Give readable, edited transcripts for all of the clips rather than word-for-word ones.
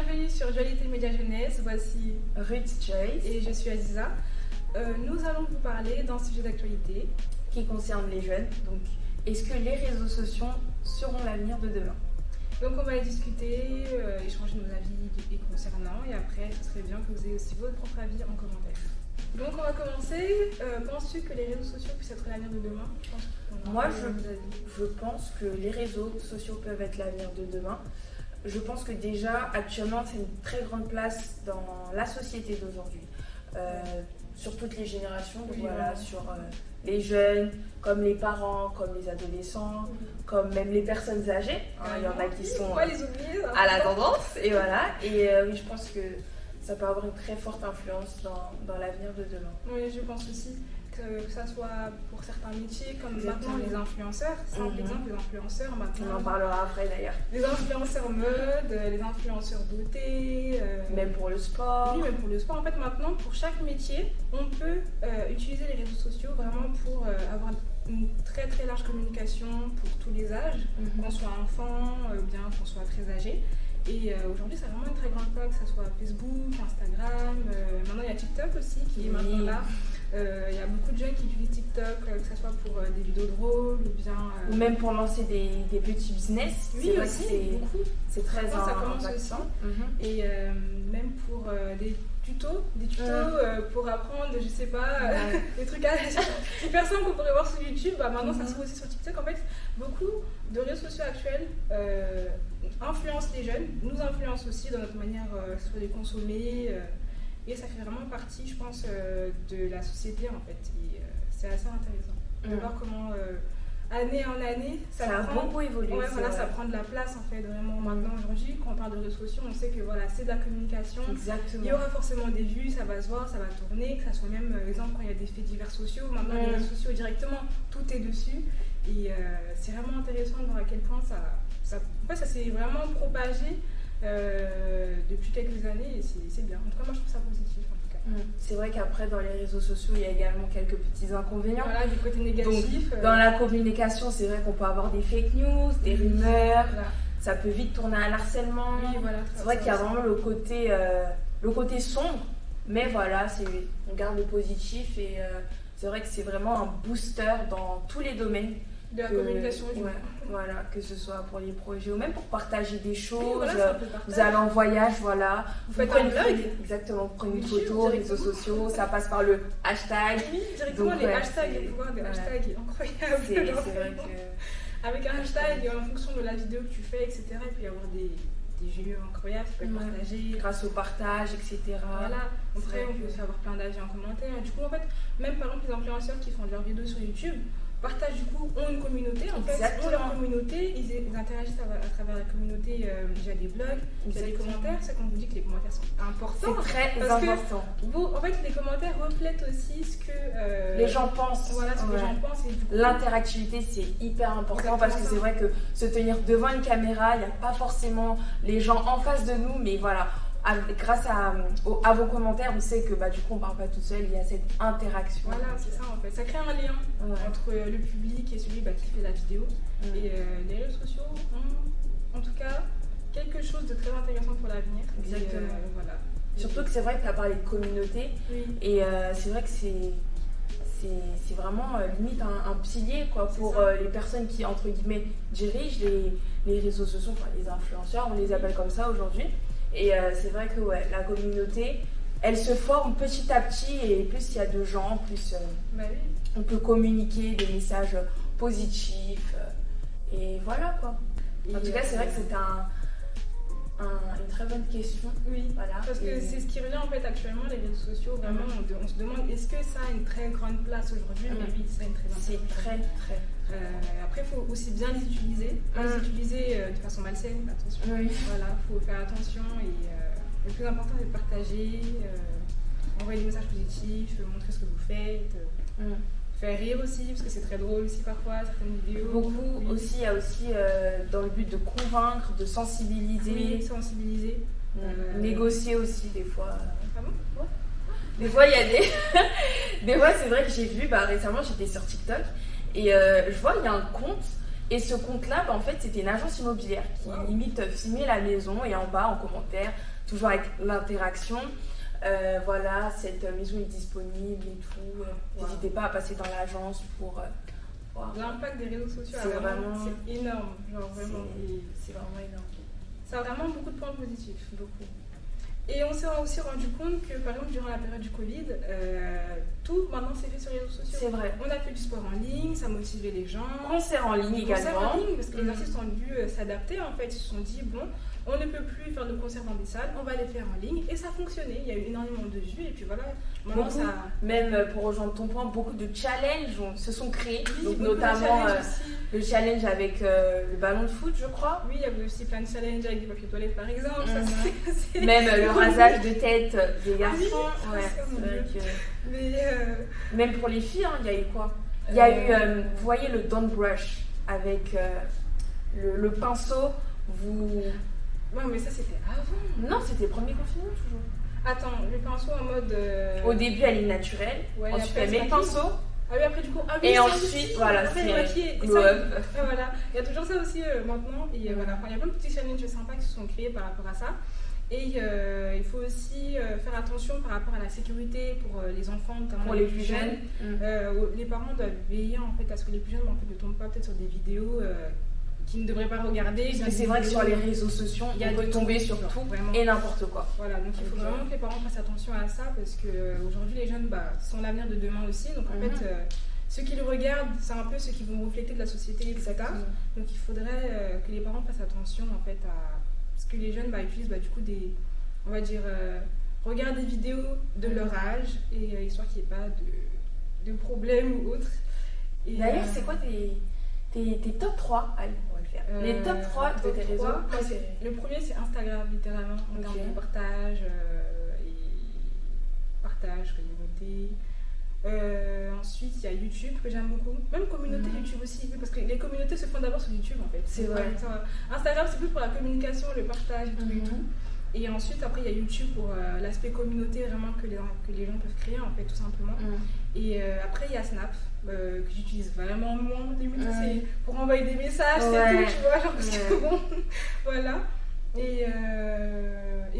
bienvenue sur Dualité Média Jeunesse. Voici Ruth Joyce et je suis Aziza. Nous allons vous parler d'un sujet d'actualité qui concerne les jeunes. Donc, est-ce que les réseaux sociaux seront l'avenir de demain? Donc on va discuter, échanger nos avis et concernant, et après ce serait bien que vous ayez aussi votre propre avis en commentaire. Donc on va commencer. Penses-tu que les réseaux sociaux puissent être l'avenir de demain? Moi je pense que les réseaux sociaux peuvent être l'avenir de demain. Je pense que déjà actuellement c'est une très grande place dans la société d'aujourd'hui, sur toutes les générations, donc voilà, sur les jeunes, comme les parents, comme les adolescents, comme même les personnes âgées. Il y en a qui sont à la tendance, et voilà. Et oui, je pense que ça peut avoir une très forte influence dans l'avenir de demain. Oui, je pense aussi que ça soit pour certains métiers, comme maintenant les influenceurs. Simple exemple, les influenceurs maintenant. On en parlera après d'ailleurs. Les influenceurs mode, les influenceurs beauté. Même pour le sport. Oui, même pour le sport. En fait, maintenant, pour chaque métier, on peut utiliser les réseaux sociaux vraiment pour avoir une très très large communication pour tous les âges, qu'on soit enfant, bien qu'on soit très âgé. Et aujourd'hui, c'est vraiment une très grande place, que ce soit Facebook, Instagram. Maintenant, il y a TikTok aussi qui est maintenant là. Il y a beaucoup de jeunes qui utilisent TikTok, que ce soit pour des vidéos drôles ou bien... Ou même pour lancer des petits business. Oui, c'est aussi, c'est très ça commence aussi. Et même pour des tutos pour apprendre, je sais pas, des trucs super simples qu'on pourrait voir sur YouTube. Maintenant, ça se trouve aussi sur TikTok. En fait, beaucoup de réseaux sociaux actuels influencent les jeunes, nous influencent aussi dans notre manière soit de consommer. Et ça fait vraiment partie, je pense, de la société en fait. Et c'est assez intéressant de voir comment, année en année, ça a beaucoup évolué. Ouais, voilà, ça prend de la place en fait, vraiment maintenant aujourd'hui. Quand on parle de réseaux sociaux, on sait que voilà, c'est de la communication. Exactement. Il y aura forcément des vues, ça va se voir, ça va tourner, que ça soit même, exemple, quand il y a des faits divers sociaux. Maintenant, les réseaux sociaux directement, tout est dessus. Et c'est vraiment intéressant de voir à quel point ça s'est vraiment propagé. Depuis quelques années, et c'est bien. En tout cas, moi je trouve ça positif en tout cas. C'est vrai qu'après dans les réseaux sociaux il y a également quelques petits inconvénients. Voilà, du côté négatif. Donc, dans la communication, c'est vrai qu'on peut avoir des fake news, des rumeurs, ça peut vite tourner à l'harcèlement. Oui, voilà, c'est vrai qu'il y a vraiment le côté sombre, mais voilà, on garde le positif et c'est vrai que c'est vraiment un booster dans tous les domaines. De la communication du voilà, que ce soit pour les projets ou même pour partager des choses. Oui, voilà, vous allez en voyage, voilà. Vous faites un vlog. Exactement, vous prenez une photo, réseaux sociaux, ça passe par le hashtag. Oui, directement. Donc, les hashtags, le pouvoir des hashtags est incroyable. C'est vrai que... Avec un hashtag, en fonction de la vidéo que tu fais, etc., il peut y avoir des jeux incroyables, tu peux le partager. Grâce au partage, etc. Voilà. Après, on peut aussi avoir plein d'avis en commentaire. Du coup, en fait, même par exemple, les influenceurs qui font leurs vidéos sur YouTube, partagent du coup, ont une communauté en fait, ont leur communauté, ils interagissent à travers la communauté via des blogs, via des commentaires. C'est qu'on vous dit que les commentaires sont importants. C'est très important. En fait, les commentaires reflètent aussi ce que les gens pensent. Voilà, ce que les gens pensent. Et du coup, l'interactivité, c'est hyper important parce que c'est vrai que se tenir devant une caméra, il n'y a pas forcément les gens en face de nous, mais voilà. Grâce à vos commentaires, on sait que du coup on ne parle pas tout seul, il y a cette interaction. Voilà, c'est ça en fait. Ça crée un lien entre le public et celui qui fait la vidéo. Et les réseaux sociaux ont en tout cas quelque chose de très intéressant pour l'avenir. Exactement. Voilà. Surtout que c'est vrai que tu as parlé de communauté et c'est vrai que c'est vraiment limite un pilier pour les personnes qui entre guillemets dirigent les réseaux sociaux, enfin les influenceurs, on les appelle comme ça aujourd'hui. Et c'est vrai que la communauté, elle se forme petit à petit et plus il y a de gens, plus on peut communiquer des messages positifs. Et voilà quoi. En tout cas, c'est vrai que c'est une très bonne question. Oui, voilà. Parce que c'est ce qui revient en fait actuellement, les réseaux sociaux. Vraiment, on se demande est-ce que ça a une très grande place aujourd'hui? Mais oui, ça a une très grande place. C'est très. Après, il faut aussi bien les utiliser. Pas les utiliser de façon malsaine, attention. Oui. Voilà, il faut faire attention et le plus important c'est de partager, envoyer des messages positifs, montrer ce que vous faites, faire rire aussi parce que c'est très drôle aussi parfois, certaines vidéos. Beaucoup aussi, il y a aussi dans le but de convaincre, de sensibiliser. Oui, sensibiliser. Négocier aussi des fois. Ah bon? Ouais. Des fois, il y a des fois, c'est vrai que j'ai vu, récemment j'étais sur TikTok et je vois il y a un compte et ce compte là en fait c'était une agence immobilière qui limite filmait la maison et en bas en commentaire toujours avec l'interaction. Voilà, cette maison est disponible et tout. N'hésitez pas à passer dans l'agence pour voir. L'impact des réseaux sociaux, c'est énorme. Genre vraiment. C'est vraiment énorme. Ça a vraiment beaucoup de points positifs, beaucoup. Et on s'est aussi rendu compte que, par exemple, durant la période du Covid, tout maintenant s'est fait sur les réseaux sociaux. C'est vrai. On a fait du sport en ligne, ça motivait les gens. Concerts en ligne également. Concerts en ligne, parce que les artistes ont dû s'adapter en fait. Ils se sont dit, bon, on ne peut plus faire de concerts dans des salles, on va les faire en ligne. Et ça a fonctionné. Il y a eu énormément de vues. Et puis voilà, maintenant ça. Même pour rejoindre ton point, beaucoup de challenges se sont créés. Oui, donc, notamment le challenge avec le ballon de foot, je crois. Oui, il y avait aussi plein de challenges avec des papiers toilettes par exemple. Même le rasage de tête des garçons. Ah oui, c'est vrai que... Mais même pour les filles, il y a eu quoi? Il y a eu, vous voyez, le don't brush avec le pinceau. Ouais, mais ça c'était avant. Non, c'était premier confinement toujours. Attends, le pinceau en mode. Au début, elle est naturelle. Ouais, ensuite, elle met le pinceau. Ah oui, après du coup. Ah oui, et ensuite, voilà, c'est glow up. Voilà, il y a toujours ça aussi maintenant. Et voilà, il y a plein de petits challenges sympas qui se sont créés par rapport à ça. Et il faut aussi faire attention par rapport à la sécurité pour les enfants, notamment pour les plus jeunes. Les parents doivent veiller en fait à ce que les plus jeunes en fait, ne tombent pas peut-être sur des vidéos qu'ils ne devraient pas regarder. Parce que c'est vrai que sur les réseaux sociaux, on peut tomber sur tout et n'importe quoi. Voilà, donc il faut vraiment que les parents fassent attention à ça parce qu'aujourd'hui les jeunes sont l'avenir de demain aussi. Donc en fait, ceux qui le regardent, c'est un peu ceux qui vont refléter de la société, etc. Donc il faudrait que les parents fassent attention en fait à ce que les jeunes utilisent du coup on va dire, regardent des vidéos de leur âge et histoire qu'il n'y ait pas de problème ou autre. D'ailleurs, c'est quoi tes top 3? Allez, on va le faire. Les top 3 de tes réseaux. Le premier, c'est Instagram, littéralement, en termes de partage, communauté. Ensuite, il y a YouTube que j'aime beaucoup. Même communauté YouTube aussi, parce que les communautés se font d'abord sur YouTube en fait. C'est vrai. Instagram, c'est plus pour la communication, le partage et tout. Et ensuite, après, il y a YouTube pour l'aspect communauté vraiment que les gens peuvent créer en fait, tout simplement. Et après, il y a Snap. Que j'utilise vraiment moins, limite c'est pour envoyer des messages, c'est tout, tu vois, genre c'est bon. Voilà. Et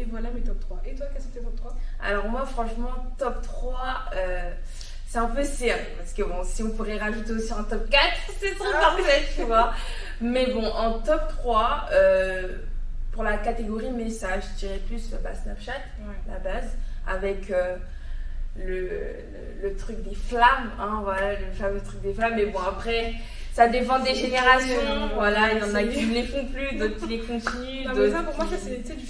voilà mes top 3. Et toi, quels sont tes top 3? Alors moi, franchement, top 3, c'est un peu serré, parce que bon, si on pourrait rajouter aussi un top 4, c'est trop parfait, tu vois. Mais bon, en top 3, pour la catégorie message, je dirais plus Snapchat, la base, avec... le truc des flammes, voilà, le fameux truc des flammes. Mais bon, après, ça dépend des générations. Voilà, il y en a qui ne les font plus, d'autres qui les continuent. Non, mais ça, pour moi, ça, c'est quelque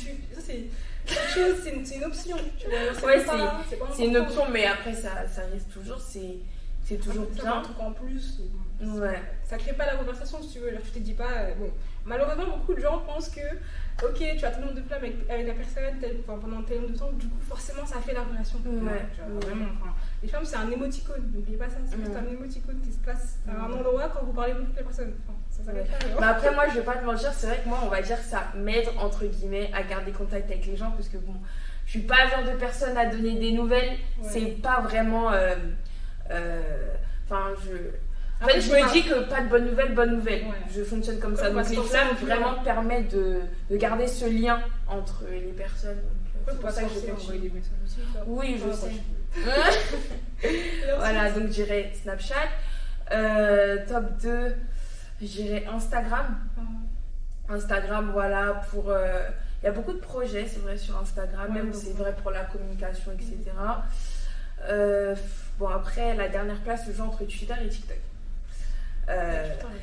chose, c'est une option. Tu vois, c'est une option, mais après, ça reste toujours, c'est toujours bien. Un truc en plus. Ça crée pas la conversation, si tu veux. Là, je te dis pas. Bon, malheureusement, beaucoup de gens pensent que. Ok, tu as tel nombre de flammes avec la personne pendant tel nombre de temps, du coup forcément ça fait la relation. Vraiment, les femmes c'est un émoticône, n'oubliez pas ça, c'est juste un émoticône qui se place à un endroit quand vous parlez beaucoup de la personne. Ça s'arrête pas. Après moi je vais pas te mentir, c'est vrai que moi on va dire ça m'aide entre guillemets à garder contact avec les gens parce que bon, je suis pas le genre de personne à donner des nouvelles, c'est pas vraiment... En fait, je me dis que pas de bonnes nouvelles. Je fonctionne comme ça. Donc les flammes vraiment permettent de garder ce lien entre les personnes. C'est pour ça que j'ai envoyé des messages aussi. Oui, je sais. Voilà, donc je dirais Snapchat. Top 2, je dirais Instagram. Instagram, voilà, pour... Il y a beaucoup de projets, c'est vrai, sur Instagram. Même c'est vrai pour la communication, etc. Bon, après, la dernière place, je joue entre Twitter et TikTok.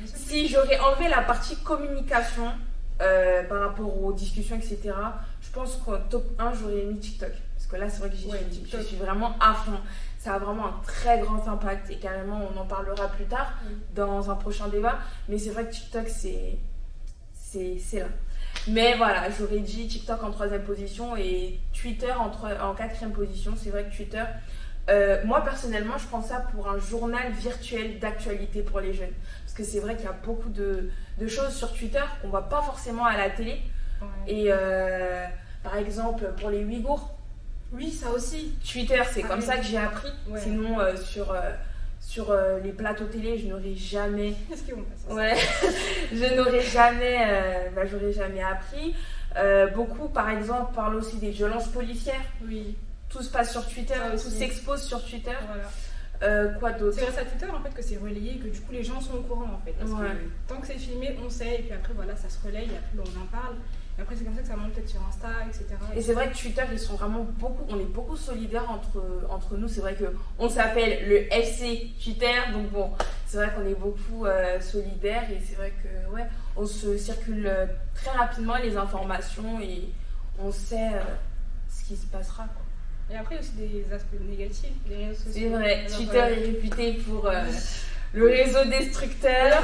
Si j'aurais enlevé la partie communication par rapport aux discussions, etc., je pense qu'au top 1, j'aurais mis TikTok. Parce que là, c'est vrai que je suis vraiment à fond. Ça a vraiment un très grand impact et carrément, on en parlera plus tard dans un prochain débat. Mais c'est vrai que TikTok, c'est là. Mais voilà, j'aurais dit TikTok en 3e position et Twitter en 4e position. C'est vrai que Twitter... moi personnellement je prends ça pour un journal virtuel d'actualité pour les jeunes parce que c'est vrai qu'il y a beaucoup de choses sur Twitter qu'on voit pas forcément à la télé et par exemple pour les Ouïghours, ça aussi Twitter c'est comme ça que j'ai appris. Sinon sur les plateaux télé je n'aurais jamais est-ce qu'ils vont passer je n'aurais jamais j'aurais jamais appris. Beaucoup, par exemple, parlent aussi des violences policières. Oui. Tout se passe sur Twitter, tout s'expose sur Twitter. Voilà. Quoi d'autre? C'est grâce à Twitter en fait que c'est relayé, que du coup les gens sont au courant en fait. Parce que tant que c'est filmé, on sait, et puis après voilà, ça se relaye, et après on en parle. Et après c'est comme ça que ça monte peut-être sur Insta, etc. Et c'est vrai que Twitter, ils sont vraiment beaucoup, on est beaucoup solidaires entre nous. C'est vrai qu'on s'appelle le FC Twitter, donc bon, c'est vrai qu'on est beaucoup solidaires et c'est vrai que ouais, on se circule très rapidement les informations et on sait ce qui se passera, quoi. Et après, il y a aussi des aspects négatifs des réseaux sociaux. C'est vrai, Twitter est réputé pour le réseau destructeur.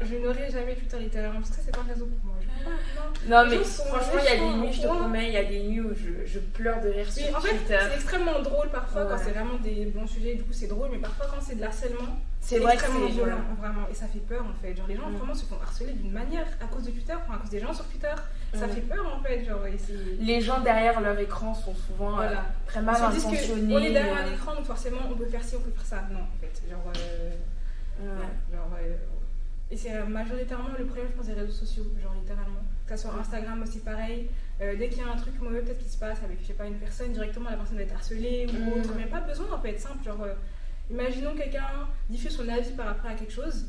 Je n'aurais jamais Twitter littéralement, parce que ça, c'est pas un réseau pour moi. Non, mais franchement, il y a des nuits, je te promets, il y a des nuits où je pleure de rire sur en fait, Twitter. C'est extrêmement drôle parfois quand c'est vraiment des bons sujets, du coup, c'est drôle, mais parfois quand c'est de l'harcèlement, c'est vrai extrêmement que violent, vraiment, et ça fait peur en fait. Genre, les gens vraiment se font harceler d'une manière à cause de Twitter, à cause des gens sur Twitter. Ça fait peur en fait. Genre, les gens derrière leur écran sont souvent très mal intentionnés. On est derrière un écran, donc forcément on peut faire ci, on peut faire ça. Non, en fait. Et c'est majoritairement le problème, je pense, des réseaux sociaux, genre littéralement. Que ce soit Instagram aussi pareil. Dès qu'il y a un truc mauvais peut-être qui se passe avec, je sais pas, une personne, directement la personne va être harcelée ou autre. Mais pas besoin en fait, simple. Genre, imaginons quelqu'un diffuse son avis par rapport à quelque chose,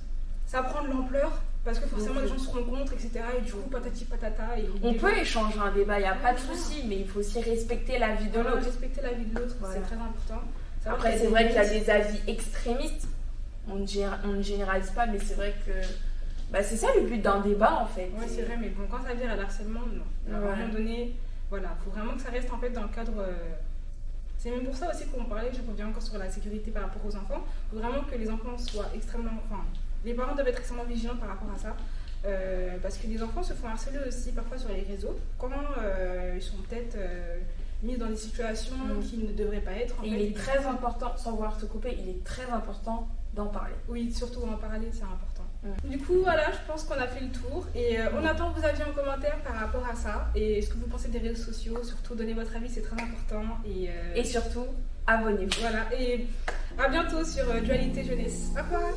ça prend de l'ampleur. Parce que forcément les gens se rencontrent, etc. Et du coup, patati patata. On peut échanger un débat, il n'y a pas de souci, mais il faut aussi respecter la vie de l'autre. Respecter la vie de l'autre, c'est très important. Après, c'est vrai qu'il y a des avis extrémistes. On ne généralise pas, mais c'est vrai que c'est ça le but d'un débat en fait. Oui, c'est vrai, mais bon, quand ça vient à l'harcèlement, non. À un moment donné, voilà, il faut vraiment que ça reste en fait dans le cadre. C'est même pour ça aussi qu'on parlait, je reviens encore sur la sécurité par rapport aux enfants. Il faut vraiment que les enfants soient extrêmement. Enfin, les parents doivent être extrêmement vigilants par rapport à ça. Parce que les enfants se font harceler aussi parfois sur les réseaux quand ils sont peut-être mis dans des situations qui ne devraient pas être. Il est très important, sans vouloir te couper, il est très important d'en parler. Oui, surtout en parler, c'est important. Du coup, voilà, je pense qu'on a fait le tour et on attend vos avis en commentaire par rapport à ça et ce que vous pensez des réseaux sociaux. Surtout, donnez votre avis, c'est très important. Et surtout, abonnez-vous. Voilà, et à bientôt sur Dualité Jeunesse. Au revoir.